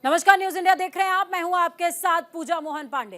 नमस्कार, news India देख रहे हैं आप। मैं हूं आपके साथ पूजा मोहन पांडे।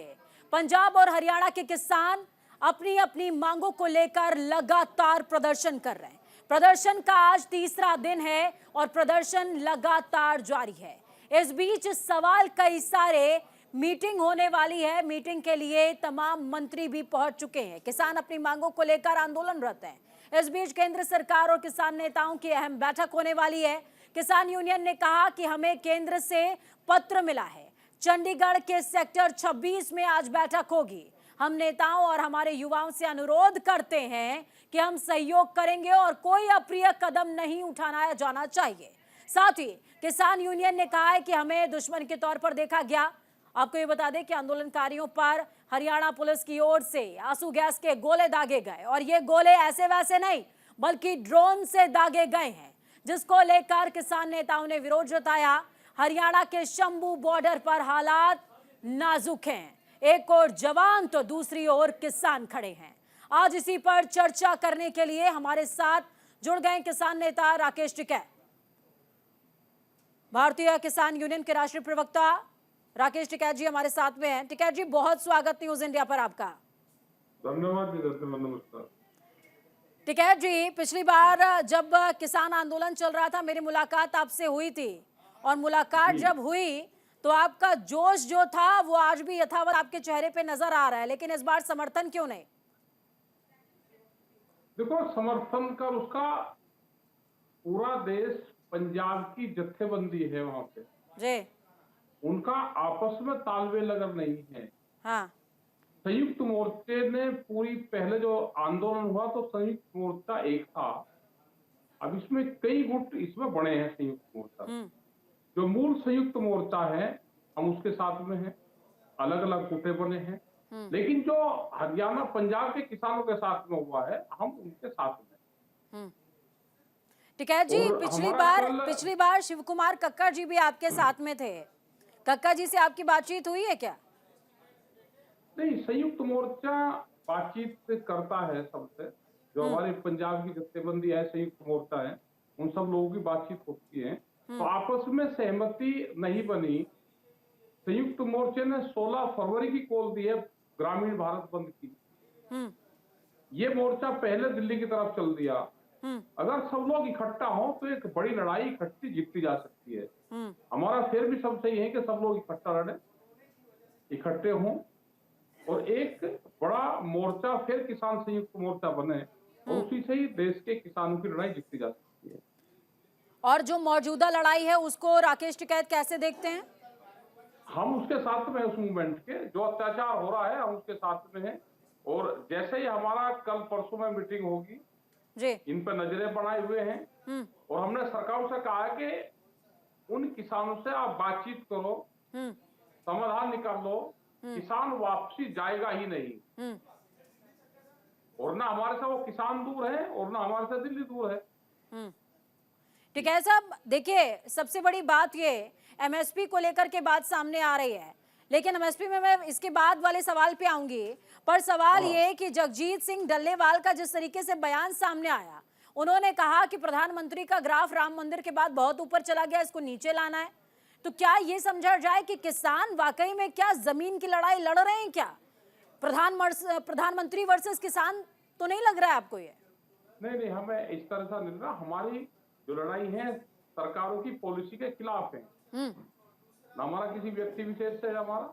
पंजाब और हरियाणा के किसान अपनी अपनी मांगों को लेकर लगातार प्रदर्शन कर रहे हैं। प्रदर्शन का आज तीसरा दिन है और प्रदर्शन लगातार जारी है। इस बीच सवाल कई सारे, मीटिंग होने वाली है। मीटिंग के लिए तमाम मंत्री भी पहुंच चुके हैं। किसान अपनी मांगों को लेकर आंदोलनरत हैं। इस बीच केंद्र सरकार और किसान नेताओं की अहम बैठक होने वाली है। किसान यूनियन ने कहा कि हमें केंद्र से पत्र मिला है। चंडीगढ़ के सेक्टर 26 में आज बैठक होगी। हम नेताओं और हमारे युवाओं से अनुरोध करते हैं कि हम सहयोग करेंगे और कोई अप्रिय कदम नहीं उठाना जाना चाहिए। साथ ही किसान यूनियन ने कहा है कि हमें दुश्मन के तौर पर देखा गया। आपको ये बता दें कि आंदोलनकारियों पर हरियाणा पुलिस की ओर से आंसू गैस के गोले दागे गए और ये गोले ऐसे वैसे नहीं बल्कि ड्रोन से दागे गए हैं, जिसको लेकर किसान नेताओं ने विरोध जताया। हरियाणा के शंभू बॉर्डर पर हालात नाजुक हैं। एक ओर जवान तो दूसरी ओर किसान खड़े हैं। आज इसी पर चर्चा करने के लिए हमारे साथ जुड़ गए किसान नेता राकेश टिकैत। भारतीय किसान यूनियन के राष्ट्रीय प्रवक्ता राकेश टिकैत जी हमारे साथ में हैं। टिकैत जी, बहुत स्वागत न्यूज इंडिया पर आपका। धन्यवाद जी, नमस्कार। टिकैत जी, पिछली बार जब किसान आंदोलन चल रहा था मेरी मुलाकात आपसे हुई थी और मुलाकात जब हुई तो आपका जोश जो था वो आज भी यथावत आपके चेहरे पे नजर आ रहा है, लेकिन इस बार समर्थन क्यों नहीं? देखो, समर्थन कर उसका पूरा देश, पंजाब की जत्थेबंदी है वहां पे जी। उनका आपस में तालमेल अगर नहीं है। हाँ। संयुक्त मोर्चे ने पूरी, पहले जो आंदोलन हुआ तो संयुक्त मोर्चा एक था। अब इसमें कई गुट इसमें बने हैं। संयुक्त मोर्चा जो मूल संयुक्त मोर्चा है हम उसके साथ में हैं, अलग अलग गुटे बने हैं। लेकिन जो हरियाणा पंजाब के किसानों के साथ में हुआ है हम उनके साथ में। टिकैत जी, पिछली बार शिव कुमार कक्कड़ जी भी आपके साथ में थे। कक्कड़ जी से आपकी बातचीत हुई है क्या? नहीं, संयुक्त मोर्चा बातचीत करता है सबसे। जो हमारे पंजाब की जत्थेबंदी है, संयुक्त मोर्चा है, उन सब लोगों की बातचीत होती है। तो आपस में सहमति नहीं बनी। संयुक्त मोर्चे ने 16 फरवरी की कॉल दी है ग्रामीण भारत बंद की। ये मोर्चा पहले दिल्ली की तरफ चल दिया। अगर सब लोग इकट्ठा हो तो एक बड़ी लड़ाई इकट्ठी जीती जा सकती है। हमारा फिर भी सब सही है कि सब लोग इकट्ठा लड़े, इकट्ठे हों और एक बड़ा मोर्चा फिर किसान संयुक्त मोर्चा बने और उसी से ही देश के किसानों की लड़ाई जीती जा सकती है। और जो मौजूदा लड़ाई है उसको राकेश टिकैत कैसे देखते हैं? हम उसके साथ में, उस मूवमेंट के जो अत्याचार हो रहा है हम उसके साथ में हैं। और जैसे ही हमारा कल परसों में मीटिंग होगी जी, इन पर नजरें बनाए हुए हैं और हमने सरकार से कहा है कि उन किसानों से आप बातचीत करो, समाधान निकालो। किसान वापसी जाएगा ही नहीं और ना हमारे से वो किसान दूर है और ना हमारे से दिल्ली दूर है। ठीक है साहब, देखिए सबसे बड़ी बात ये एमएसपी को लेकर के बात सामने आ रही है, लेकिन एमएसपी में मैं इसके बाद वाले सवाल पे आऊंगी। पर सवाल ये कि जगजीत सिंह डल्लेवाल का जिस तरीके से बयान सामने आया, उन्होंने कहा कि प्रधानमंत्री का ग्राफ राम मंदिर के बाद बहुत ऊपर चला गया, इसको नीचे लाना है। तो क्या ये समझा जाए कि किसान वाकई में क्या जमीन की लड़ाई लड़ रहे हैं? क्या प्रधानमंत्री वर्सेस किसान तो नहीं लग रहा है आपको ये? नहीं, हमें इस तरह से नहीं लग रहा। हमारी जो लड़ाई है सरकारों की पॉलिसी के खिलाफ है। ना हमारा किसी व्यक्ति विशेष से, हमारा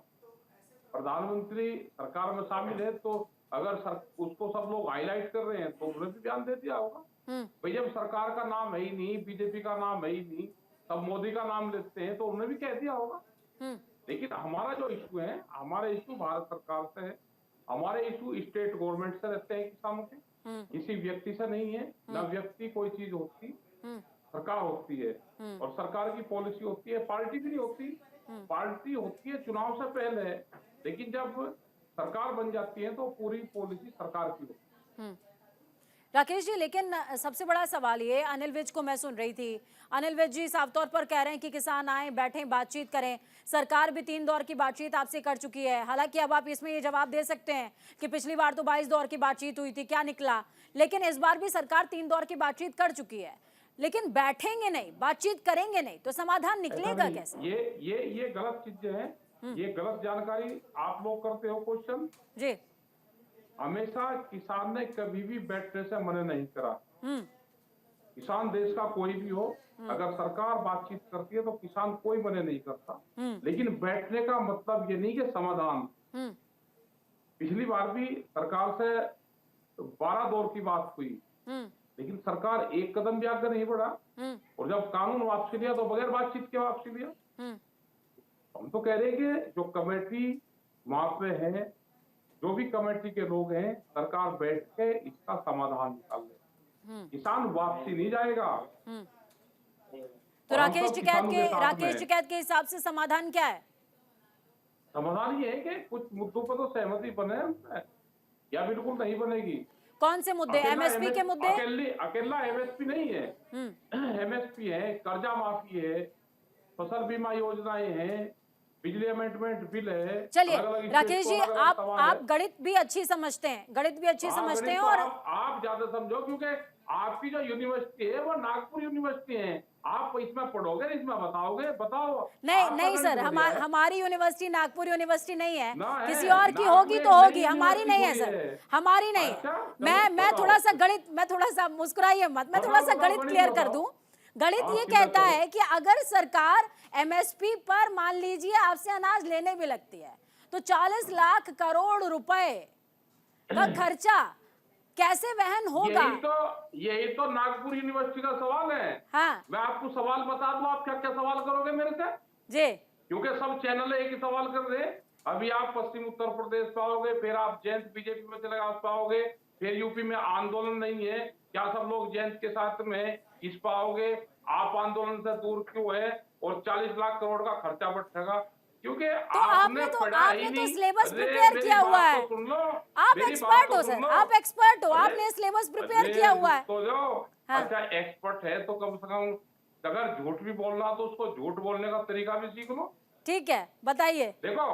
प्रधानमंत्री सरकार में शामिल है तो अगर उसको सब लोग हाईलाइट कर रहे हैं तो उन्होंने भी बयान दे दिया होगा। भाई जब सरकार का नाम है ही नहीं, बीजेपी का नाम है ही नहीं, सब मोदी का नाम लेते हैं तो उन्होंने भी कह दिया होगा। लेकिन हमारा जो इशू है, हमारे इशू भारत सरकार से है, हमारे इशू स्टेट गवर्नमेंट से रहते हैं किसानों के, किसी व्यक्ति से नहीं है। ना व्यक्ति कोई चीज होती, सरकार होती है और सरकार की पॉलिसी होती है। पार्टी भी नहीं होती, पार्टी होती है चुनाव से पहले, लेकिन जब सरकार बन जाती है तो पूरी पॉलिसी सरकार की होती है। राकेश जी, लेकिन सबसे बड़ा सवाल ये, अनिल विज को मैं सुन रही थी, अनिल विज जी साफ तौर पर कह रहे हैं कि किसान आए, बैठे, बातचीत करें। सरकार भी 3 दौर की बातचीत आपसे कर चुकी है। हालांकि अब आप इसमें ये जवाब दे सकते हैं कि पिछली बार तो 22 दौर की बातचीत हुई थी, क्या निकला, लेकिन इस बार भी सरकार 3 दौर की बातचीत कर चुकी है। लेकिन बैठेंगे नहीं, बातचीत करेंगे नहीं, तो समाधान निकलेगा कैसे? ये गलत चीजें हैं, ये गलत जानकारी आप लोग करते हो क्वेश्चन। जी। हमेशा किसान ने कभी भी बैठने से मना नहीं करा। किसान देश का कोई भी हो, अगर सरकार बातचीत करती है तो किसान कोई मना नहीं करता। लेकिन बैठने का मतलब ये नहीं कि समाधान। पिछली बार भी सरकार से 12 दौर की बात हुई, लेकिन सरकार एक कदम भी आगे नहीं बढ़ा। और जब कानून वापसी लिया तो बगैर बातचीत के वापसी लिया। हम तो कह रहे हैं कि जो कमेटी वहां पे है, जो भी कमेटी के लोग हैं, सरकार बैठ के इसका समाधान निकाल ले। किसान वापसी नहीं जाएगा। तो राकेश टिकैत के हिसाब से समाधान क्या है? समाधान ये है कि कुछ मुद्दों पर तो सहमति बने या बिल्कुल नहीं बनेगी। कौन से मुद्दे? एमएसपी के मुद्दे? अकेला एमएसपी नहीं है। एमएसपी है, कर्जा माफी है, फसल बीमा योजनाएं हैं, बिजली अमेंडमेंट बिल है। चलिए राकेश जी, आप गणित भी अच्छी समझते हैं, गणित भी अच्छी समझते हैं। और आप ज्यादा समझो, क्योंकि आपकी जो यूनिवर्सिटी है वो नागपुर यूनिवर्सिटी है। आप इसमें पढ़ोगे, इसमें बताओ। नहीं सर, हमारी यूनिवर्सिटी नागपुर यूनिवर्सिटी नहीं है, किसी और की होगी तो होगी, हमारी नहीं है सर, हमारी नहीं है। मैं थोड़ा सा मुस्कुराइए मत, मैं थोड़ा सा गणित क्लियर कर दूं। गणित ये कहता है कि अगर सरकार एमएसपी पर मान लीजिए आपसे अनाज लेने भी लगती है, तो 40 लाख करोड़ रुपए का खर्चा कैसे वहन होगा? यही तो नागपुर यूनिवर्सिटी का सवाल है। हाँ, मैं आपको सवाल बता दूं, आप क्या क्या सवाल करोगे मेरे से? जी, क्योंकि सब चैनल एक ही सवाल कर रहे हैं। अभी आप पश्चिम उत्तर प्रदेश पाओगे, फिर आप जयंत बीजेपी में चले पाओगे, फिर यूपी में आंदोलन नहीं है, क्या सब लोग जयंत के साथ में इस पाओगे? आप आंदोलन से दूर क्यों है? और 40 लाख करोड़ का खर्चा बढ़ेगा, क्योंकि तो आपने तो सिलेबस प्रिपेयर किया हुआ है। आप एक्सपर्ट हो सर, आप एक्सपर्ट हो, आपने सिलेबस प्रिपेयर किया हुआ है। तो जो अच्छा एक्सपर्ट है तो कम से कम अगर झूठ भी बोलना तो उसको झूठ बोलने का तरीका भी सीख लो। ठीक है, बताइए। देखो,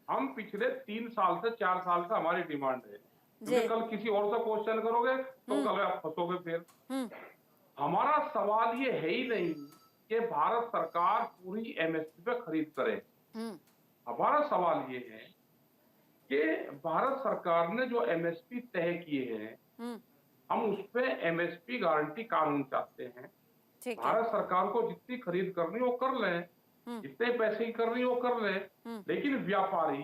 हम पिछले 3 साल से 4 साल से हमारी डिमांड है, क्योंकि कल किसी और से क्वेश्चन करोगे तो कल आप फंसोगे। फिर हमारा सवाल ये है ही नहीं कि भारत सरकार पूरी एमएसपी पे खरीद करे। हमारा सवाल ये है कि भारत सरकार ने जो एमएसपी तय किए हैं, हम उस पे एमएसपी गारंटी कानून चाहते हैं। भारत सरकार को जितनी खरीद करनी वो कर ले, जितने पैसे की करनी वो कर ले, लेकिन व्यापारी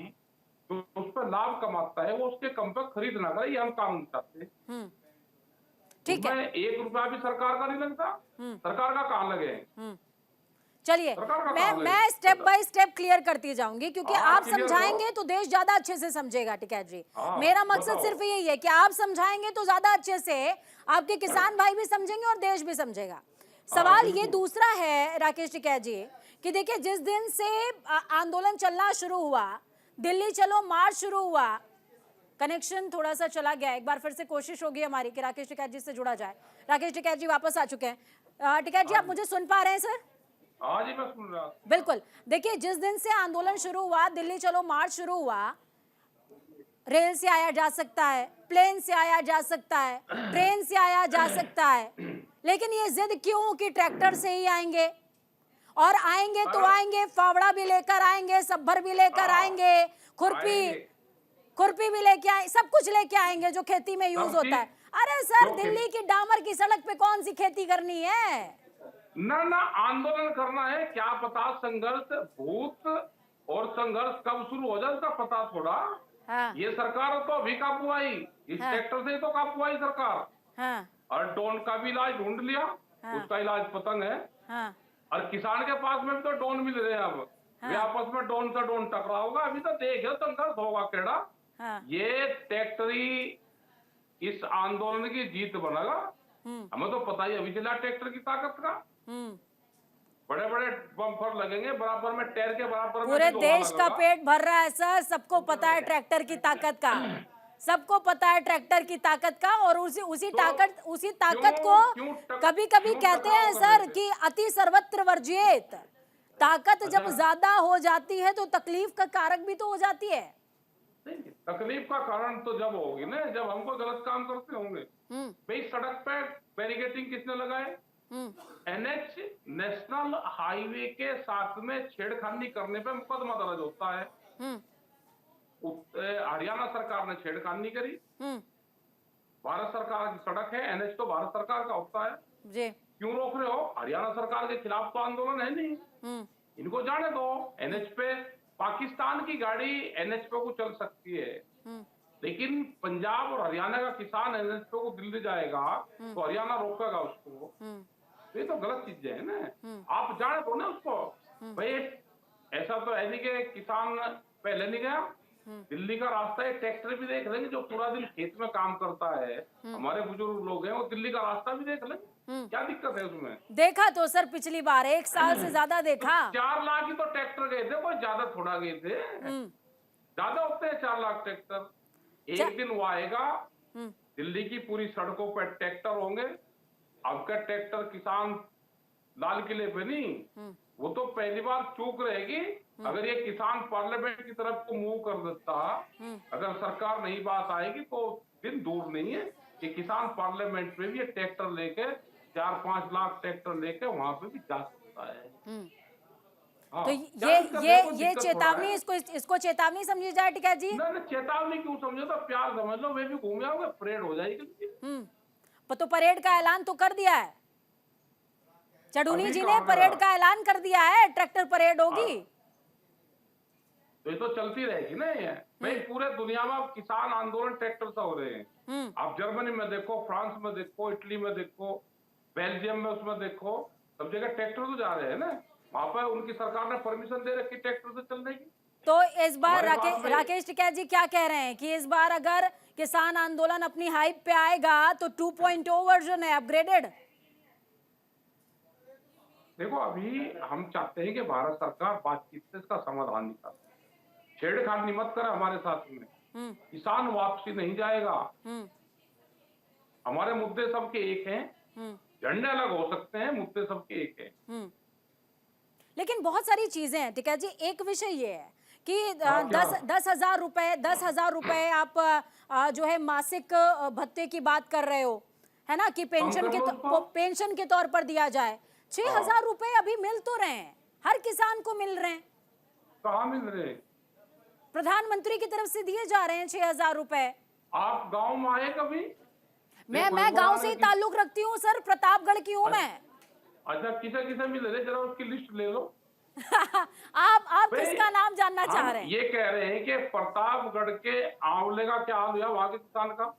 जो उस पर लाभ कमाता है वो उसके कम पर खरीद ना करे, ये हम कानून चाहते हैं। ठीक है, 1 रुपया भी सरकार का नहीं लगता। सरकार का कहाँ लगे? चलिए मैं स्टेप बाय स्टेप क्लियर करती जाऊंगी, क्योंकि आप समझाएंगे तो देश ज्यादा अच्छे से समझेगा टिकैत जी। मेरा मकसद सिर्फ यही है कि आप समझाएंगे तो ज्यादा अच्छे से आपके किसान भाई भी समझेंगे और देश भी समझेगा। सवाल ये दूसरा है राकेश टिकैत जी कि देखिए, जिस दिन से आंदोलन चलना शुरू हुआ, दिल्ली चलो मार्च शुरू हुआ, कनेक्शन थोड़ा सा चला गया, एक बार फिर से कोशिश होगी हमारी कि राकेश टिकैत जी से जुड़ा जाए। राकेश टिकैत जी वापस आ चुके हैं। टिकैत जी, आप मुझे सुन पा रहे हैं सर? हाँ जी, मैं सुन रहा हूं। बिल्कुल। देखिए, जिस दिन से आंदोलन शुरू हुआ, दिल्ली चलो मार्च शुरू हुआ, रेल से आया जा सकता है, प्लेन से आया जा सकता है, ट्रेन से आया जा सकता है, लेकिन ये जिद क्यों कि ट्रैक्टर से ही आएंगे? और आएंगे तो आएंगे, फावड़ा भी लेकर आएंगे, सब्भर भी लेकर आएंगे, खुरपी भी लेके आए, सब कुछ लेके आएंगे जो खेती में यूज होता है। अरे सर, दिल्ली की डामर की सड़क पे कौन सी खेती करनी है? ना आंदोलन करना है, क्या पता संघर्ष भूत और संघर्ष कब शुरू हो जाए उसका पता थोड़ा। हाँ। ये सरकार तो अभी काबू आई, इस सेक्टर से तो काबू आई सरकार। हाँ। और ड्रोन का भी इलाज ढूंढ लिया। हाँ। उसका इलाज पतंग है। हाँ। और किसान के पास में भी तो ड्रोन मिल रहे हैं अब। हाँ। वे आपस में ड्रोन से ड्रोन टकरा होगा, अभी तो देखिए संघर्ष होगा केड़ा। हाँ। ये ट्रैक्टरी इस आंदोलन की जीत बनेगा। हमें तो पता ही अभी चला ट्रैक्टर की ताकत का। बड़े बड़े बम्पर लगेंगे, बराबर में टायर के बराबर पूरे देश का पेट भर रहा है सर, सबको पता है ट्रैक्टर की ताकत का, सबको पता है ट्रैक्टर की ताकत का। और उसी ताकत को कभी कभी कहते हैं सर कि अति सर्वत्र वर्जित। ताकत जब ज्यादा हो जाती है तो तकलीफ का कारक भी तो हो जाती है। तकलीफ का कारण तो जब होगी ना, जब हमको गलत काम करते होंगे। भाई, सड़क पे बैरिकेडिंग किसने लगाए? एनएच नेशनल हाईवे के साथ में छेड़खानी करने पे मुकदमा दर्ज होता है। हरियाणा सरकार ने छेड़खानी करी, भारत सरकार की सड़क है, एनएच तो भारत सरकार का होता है जी। क्यों रोक रहे हो? हरियाणा सरकार के खिलाफ तो आंदोलन है नहीं, इनको जाने दो। एनएच पे पाकिस्तान की गाड़ी एनएच पे को चल सकती है, लेकिन पंजाब और हरियाणा का किसान एनएच पे को दिल्ली जाएगा तो हरियाणा रोकेगा उसको। ये तो गलत चीजें है ना, आप जाने दो ना उसको भाई। ऐसा तो है नहीं कि किसान पहले नहीं गया, दिल्ली का रास्ता है, ट्रैक्टर भी देख लेंगे जो पूरा दिन खेत में काम करता है, हमारे बुजुर्ग लोग हैं, वो दिल्ली का रास्ता भी देख लेंगे, क्या दिक्कत है उसमें? देखा तो सर पिछली बार 1 साल से ज्यादा देखा। 4 लाख ही तो ट्रैक्टर गए थे, कोई ज्यादा थोड़ा गए थे, ज्यादा होते हैं 4 लाख ट्रैक्टर। एक दिन वो आएगा, दिल्ली की पूरी सड़कों पर ट्रैक्टर होंगे। अब का ट्रैक्टर किसान लाल किले पे नहीं, वो तो पहली बार चूक रहेगी। अगर ये किसान पार्लियामेंट की तरफ को मूव कर देता, अगर सरकार नई बात आएगी तो दिन दूर नहीं है कि किसान पार्लियामेंट में भी ये ट्रैक्टर लेके 4-5 लाख ट्रैक्टर लेके वहां पे भी जा सकता है। हाँ, तो ये चेतावनी, इसको चेतावनी समझी जाए टिकैत जी? ना चेतावनी क्यों समझो, तो प्यार समझ लो, वे भी घूम आओगे, परेड हो जाएगी। तो परेड का ऐलान तो कर दिया है, चढ़ूनी जी ने परेड का ऐलान कर दिया है, ट्रैक्टर परेड होगी। तो ये तो चलती रहेगी ना ये भाई। पूरे दुनिया में किसान आंदोलन ट्रैक्टर से हो रहे हैं। आप जर्मनी में देखो, फ्रांस में देखो, इटली में देखो, बेल्जियम में उसमें देखो, सब जगह ट्रैक्टर तो जा रहे हैं ना। वहां पर उनकी सरकार ने परमिशन दे रखी ट्रैक्टर से चलने की। तो इस बार राकेश टिकैत जी क्या कह रहे हैं कि इस बार अगर किसान आंदोलन अपनी हाइप पे आएगा तो 2.0 वर्जन है, अपग्रेडेड? देखो, अभी हम चाहते हैं कि भारत सरकार बातचीत से इसका समाधान निकाले, छेड़खानी मत करे हमारे साथ में। किसान वापसी नहीं जाएगा। हमारे मुद्दे सबके एक हैं, झंडे अलग हो सकते हैं, मुद्दे सबके एक हैं। लेकिन बहुत सारी चीजें हैं टिकैत जी। एक विषय ये है कि 10,000 रुपए आप जो है मासिक भत्ते की बात कर रहे हो, है ना, कि पेंशन के तौर पर दिया जाए। 6,000 रुपए अभी मिल तो रहे हैं, हर किसान को मिल रहे हैं। कहाँ मिल रहे हैं? प्रधानमंत्री की तरफ से दिए जा रहे हैं 6,000 रुपए। आप गांव में आए कभी? मैं गांव से ही ताल्लुक रखती हूँ सर, प्रतापगढ़ की हूँ मैं। अच्छा, किसे किसे मिल रहे, जरा उसकी लिस्ट ले लो। आप किसका नाम जानना चाह रहे हैं? ये कह रहे हैं कि प्रतापगढ़ के आंवले का क्या हाल हुआ वहां के किसान का?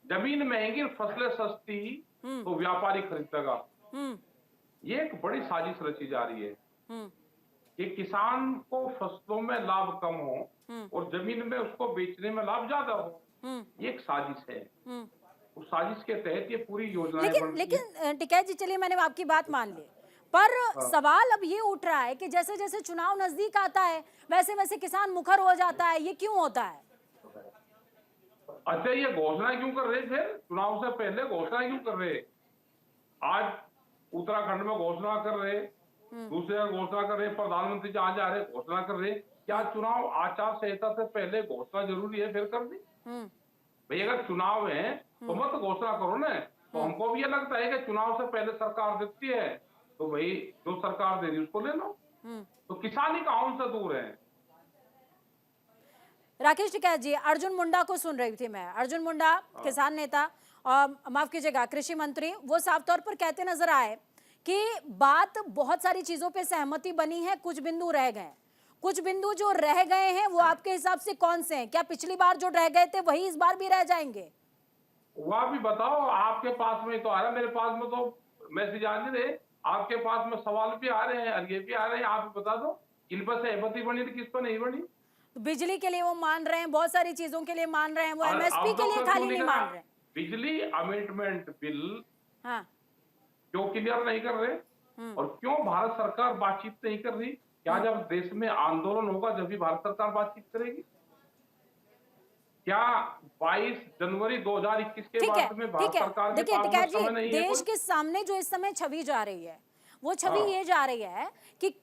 जमीन महंगी, फसलें सस्ती, तो व्यापारी खरीदेगा। ये एक बड़ी साजिश रची जा रही है कि किसान को फसलों में लाभ कम हो और जमीन में उसको बेचने में लाभ ज्यादा हो। ये एक साजिश है, उस साजिश के तहत ये पूरी योजना। लेकिन टिकैत जी, चलिए मैंने आपकी बात मान ली, पर सवाल अब ये उठ रहा है कि जैसे जैसे चुनाव नजदीक आता है वैसे वैसे किसान मुखर हो जाता है, ये क्यों होता है? अच्छा, ये घोषणा क्यों कर रहे थे? चुनाव से पहले घोषणा क्यों कर रहे? आज उत्तराखंड में घोषणा कर रहे, दूसरे घोषणा कर रहे, प्रधानमंत्री जी आज आ रहे घोषणा कर रहे। क्या चुनाव आचार संहिता से पहले घोषणा जरूरी है फिर कर दी? भाई अगर चुनाव है तो मत घोषणा करो ना। तो हमको भी ये लगता है कि चुनाव से पहले सरकार देती है तो भाई जो सरकार दे रही उसको ले लो। तो किसान ही कहाँ उनसे दूर है। राकेश टिकैत जी, अर्जुन मुंडा को सुन रही थी मैं। अर्जुन मुंडा किसान नेता, माफ कीजिएगा कृषि मंत्री, वो साफ तौर पर कहते नजर आए कि बात बहुत सारी चीजों पे सहमति बनी है, कुछ बिंदु रह गए। कुछ बिंदु जो रह गए हैं वो आपके हिसाब से कौन से हैं? क्या पिछली बार जो रह गए थे वही इस बार भी रह जाएंगे? वह भी बताओ, आपके पास में तो आ रहा है, मेरे पास में तो मैसेज आ नहीं रहे, आपके पास में सवाल भी आ रहे हैं और ये भी आ रहे हैं। आप बता दो इन पर सहमति बनी थी, किस पर नहीं बनी? बिजली के लिए वो मान रहे हैं, बहुत सारी चीजों के लिए मान रहे हैं, वो एमएसपी के लिए खाली नहीं मान रहे। बिजली अमेंडमेंट बिल हाँ, क्यों क्लियर नहीं कर रहे और क्यों भारत सरकार बातचीत नहीं कर रही? क्या जब देश में आंदोलन होगा जब भी भारत सरकार बातचीत करेगी? क्या 22 जनवरी 2021 के बाद में भारत सरकार के पास समय नहीं है? देश के सामने जो इस समय छवि जा रही है वो छवि ये जा रही है कि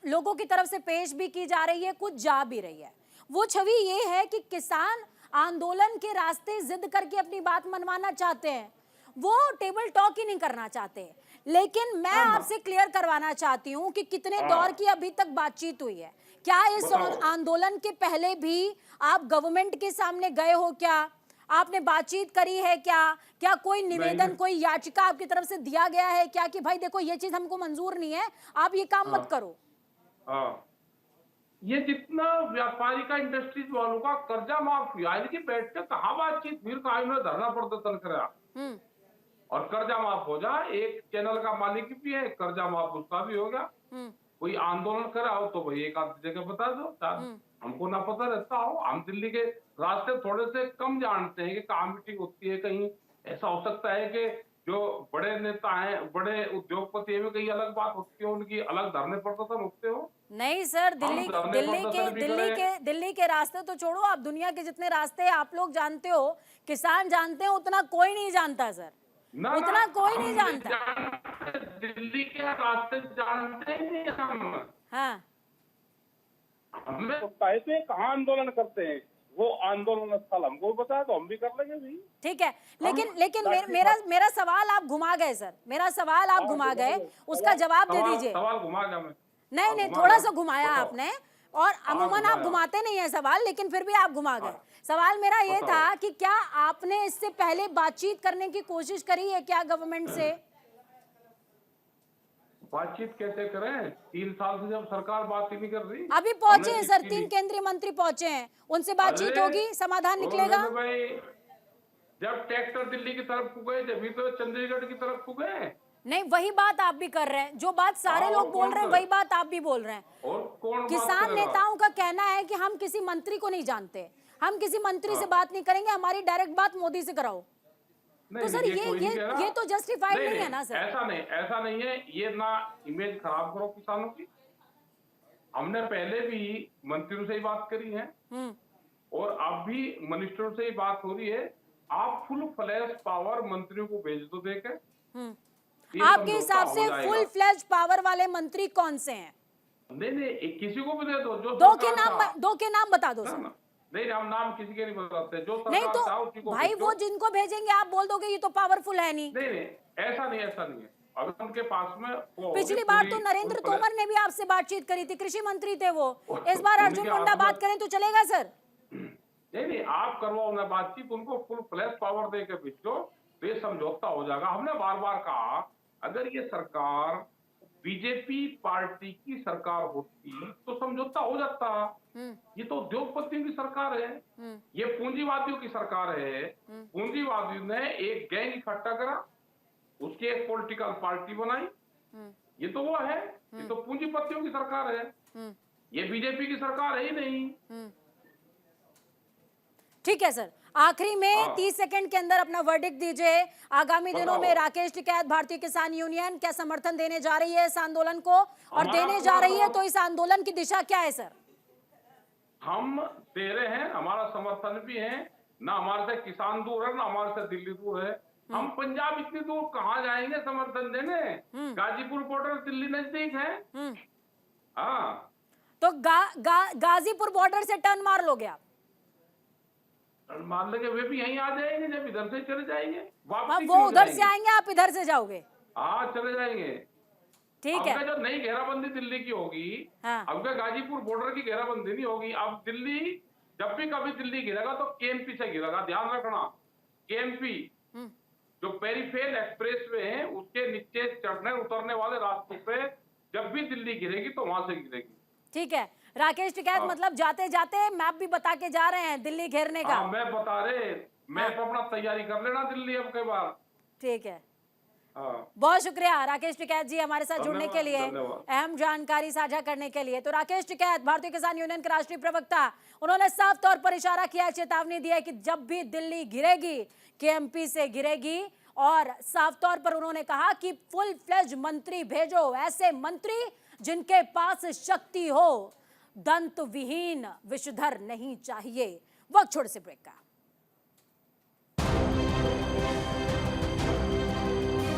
लोगों की तरफ से पेश भी की जा रही है, कुछ जा भी रही है। वो छवि ये है कि किसान आंदोलन के रास्ते जिद करके अपनी बात मनवाना चाहते हैं, वो टेबल टॉक ही नहीं करना चाहते। लेकिन मैं आपसे क्लियर करवाना चाहती हूँ कि कितने दौर की अभी तक बातचीत हुई है। क्या इस बताओ। आंदोलन के पहले भी आप गवर्नमेंट के सामने गए हो? क्या आपने बातचीत करी है? क्या कोई निवेदन, कोई याचिका आपकी तरफ से दिया गया है क्या कि भाई देखो ये चीज हमको मंजूर नहीं है, आप ये काम मत करो? हाँ, ये जितना व्यापारी का, इंडस्ट्रीज वालों का कर्जा माफ हुआ, इनकी बैठ के कहाँ बातचीत, फिर कहा इन्होंने धरना प्रदर्शन करा हम्म और कर्जा माफ हो जाए। एक चैनल का मालिक भी है, कर्जा माफ उसका भी हो गया। हम्म कोई आंदोलन कराओ तो भाई एक आध जगह बता दो, हमको ना पता रहता हो। हम दिल्ली के रास्ते थोड़े से कम जानते हैं कि कहाँ मीटिंग होती है। कहीं ऐसा हो सकता है कि जो बड़े नेता हैं, बड़े उद्योगपति हैं, कहीं अलग बात होती है, उनकी अलग धरने प्रदर्शन होते हो। नहीं सर, हम धरने प्रदर्शन भी करें। दिल्ली के रास्ते तो छोड़ो, आप दुनिया के जितने रास्ते आप लोग जानते हो, किसान जानते हैं, उतना कोई नहीं जानता सर, ना उतना कोई हम नहीं जानता। दिल्ली के रास्ते जानते ही नहीं हम। हाँ, हमें होता है तो कहाँ आंदोलन करते हैं, वो आंदोलन स्थल हमको बता दो, हम भी कर लेंगे भी। ठीक है, लेकिन मेरा सवाल आप घुमा गए सर, मेरा सवाल आप घुमा गए, उसका जवाब दे दीजिए। सवाल घुमा गया मैं। नहीं, थोड़ा सा घुमाया आपने, और अमूमन आप घुमाते नहीं है सवाल, लेकिन फिर भी आप घुमा गए। सवाल मेरा ये था कि क्या आपने इससे पहले बातचीत करने की कोशिश करी है क्या गवर्नमेंट से? बातचीत कैसे करें, 3 साल से जब सरकार बात ही नहीं कर रही। अभी पहुंचे हैं सर, 3 केंद्रीय मंत्री पहुंचे हैं, उनसे बातचीत होगी, समाधान निकलेगा। भाई जब ट्रैक्टर दिल्ली की तरफ को गए, जब तो चंडीगढ़ की तरफ को गए। नहीं, वही बात आप भी कर रहे हैं, जो बात सारे लोग बोल रहे हैं वही बात आप भी बोल रहे हैं। और कौन किसान नेताओं का कहना है कि हम किसी मंत्री को नहीं जानते, हम किसी मंत्री से बात नहीं करेंगे, हमारी डायरेक्ट बात मोदी से कराओ। तो सर ये तो जस्टिफाइड नहीं है ना सर। ऐसा नहीं है, ये ना इमेज खराब करो किसानों की। हमने पहले भी मंत्रियों से ही बात करी है और अब भी मिनिस्टरों से ही बात हो रही है। आप फुल फ्लैश पावर मंत्रियों को भेज दो देकर। आपके हिसाब से फुल फ्लैश पावर वाले मंत्री कौन से हैं? नहीं, किसी को भी दे दो, जो दो के नाम बता दो सर। नहीं, हम नाम किसी के नहीं बताते, जो नहीं तो भाई वो जिनको भेजेंगे आप बोल दोगे ये तो पावरफुल है नहीं। नहीं, ऐसा नहीं है। अगर उनके पास में पिछली बार तो नरेंद्र तोमर ने भी आपसे बातचीत करी थी, कृषि मंत्री थे वो। इस बार अर्जुन मुंडा बात करें तो चलेगा सर? नहीं, आप करवाओ ना बातचीत, उनको फुल फ्लैश पावर देकर भेजो, तो ये समझौता हो जाएगा। हमने बार बार कहा, अगर ये सरकार बीजेपी पार्टी की सरकार होती तो समझौता हो जाता। ये तो उद्योगपतियों की सरकार है, ये पूंजीवादियों की सरकार है। पूंजीवादियों ने एक गैंग इकट्ठा करा, उसकी एक पॉलिटिकल पार्टी बनाई। ये तो वो है, ये तो पूंजीपतियों की सरकार है, ये बीजेपी की सरकार है ही नहीं। ठीक है सर, आखिरी में 30 सेकंड के अंदर अपना वर्डिक्ट दीजिए। आगामी दिनों में राकेश टिकैत, भारतीय किसान यूनियन क्या समर्थन देने जा रही है इस आंदोलन को, और देने जा रही है तो इस आंदोलन की दिशा क्या है सर? हम दे रहे हैं, हमारा समर्थन भी है ना। हमारे से किसान दूर है ना हमारे से दिल्ली दूर है। हम पंजाब इतनी दूर कहाँ जाएंगे समर्थन देने? गाजीपुर बॉर्डर दिल्ली नजदीक है। हाँ, तो गाजीपुर बॉर्डर से टर्न मार लोगे आप? मान लेंगे, वे भी यहीं आ जाएंगे, जब इधर से चले जाएंगे। वो उधर से आएंगे, आप इधर से जाओगे? हाँ, चले जाएंगे। ठीक है। जब नई घेराबंदी दिल्ली की होगी, अब गाजीपुर बॉर्डर की घेराबंदी नहीं होगी। अब दिल्ली जब भी कभी दिल्ली गिरेगा तो केएमपी से गिरेगा, ध्यान रखना। केएमपी जो पेरीफेरल एक्सप्रेस वे है, उसके नीचे चढ़ने उतरने वाले रास्तों पे जब भी दिल्ली गिरेगी तो वहां से गिरेगी। ठीक है, राकेश टिकैत मतलब जाते जाते मैप भी बता के जा रहे हैं दिल्ली घेरने का। मैप बता रहे, मैप अपना तैयारी कर लेना दिल्ली अब के बाद। ठीक है, बहुत शुक्रिया राकेश टिकैत जी हमारे साथ जुड़ने के लिए, अहम जानकारी साझा करने के लिए। तो राकेश टिकैत, भारतीय किसान यूनियन के राष्ट्रीय प्रवक्ता, उन्होंने साफ तौर पर इशारा किया, चेतावनी दी है कि जब भी दिल्ली गिरेगी केएमपी से गिरेगी, और साफ तौर पर उन्होंने कहा कि फुल फ्लेज मंत्री भेजो, ऐसे मंत्री जिनके पास शक्ति हो, दंत विहीन विषधर नहीं चाहिए। वक्त छोड़ से ब्रेक का।